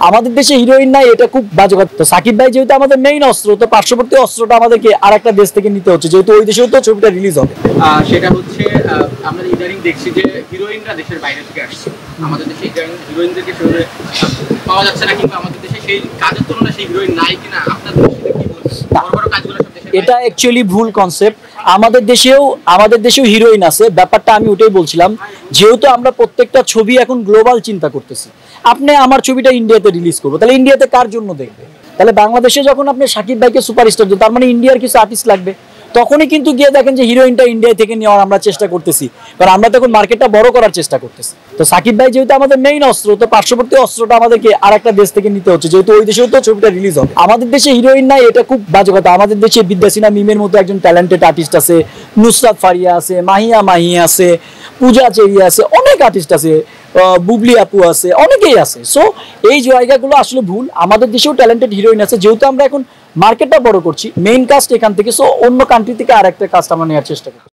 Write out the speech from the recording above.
আমাদের দেশে হিরোইন নাই, এটা খুব বাজে কথা। তো সাকিব ভাই যেহেতু আমাদের মেইন অস্ত্র, তো পার্শ্ববর্তী অস্ত্রটা আমাদেরকে আর একটা দেশ থেকে নিতে হচ্ছে, যেহেতু ওই দেশেও তো ছবিটা রিলিজ হবে। সেটা হচ্ছে আমরা ইদানিং দেখছি যে হিরোইনরা দেশের বাইরে থেকে আসছে, আমাদের দেশে ইদানিং হিরোইনদেরকে সেভাবে পাওয়া যাচ্ছে না, কিংবা আমাদের দেশে সেই কাজের তুলনায় সেই হিরোইন নাই কিনা, আপনার দৃষ্টিতে কি বলছেন? বড় বড় কাজগুলো সব দেশে এটা অ্যাকচুয়ালি ভুল কনসেপ্ট। আমাদের দেশেও হিরোইন আছে, ব্যাপারটা আমি ওটাই বলছিলাম। যেহেতু আমরা প্রত্যেকটা ছবি এখন গ্লোবাল চিন্তা করতেছি, আপনি আমার ছবিটা ইন্ডিয়াতে রিলিজ করবো, তাহলে ইন্ডিয়াতে কার জন্য দেখবে? তাহলে বাংলাদেশে যখন আপনি সাকিব ভাইকে সুপারস্টার দেন, তার মানে ইন্ডিয়ার কিছু আর্টিস্ট লাগবে। তখনই কিন্তু গিয়ে দেখেন যে হিরোইনটা ইন্ডিয়া থেকে নেওয়ার আমরা চেষ্টা করতেছি, কারণ আমরা তখন মার্কেটটা বড় করার চেষ্টা করতেছি। তো সাকিব ভাই যেহেতু আমাদের মেইন অস্ত্র, তো পার্শ্ববর্তী অস্ত্রটা আমাদেরকে আর একটা দেশ থেকে নিতে হচ্ছে, যেহেতু ওই দেশেও তো ছবিটা রিলিজ হবে। আমাদের দেশে হিরোইন নাই, এটা খুব বাজে কথা। আমাদের দেশে বিদ্যা সিনহা মিমের মতো একজন ট্যালেন্টেড আর্টিস্ট আছে, নুসরাত ফারিয়া আছে, মাহি আছে, পূজা চেরি আছে, অনেক আর্টিস্ট আছে, বুবলি আপু আছে, অনেকেই আছে। সো এই জায়গাগুলো আসলে ভুল। আমাদের দেশেও ট্যালেন্টেড হিরোইন আছে, যেহেতু আমরা এখন মার্কেটটা বড় করছি, মেইন কাস্ট এখান থেকে, সো অন্য কান্ট্রি থেকে আর একটা কাস্ট আমরা নেওয়ার চেষ্টা করছি।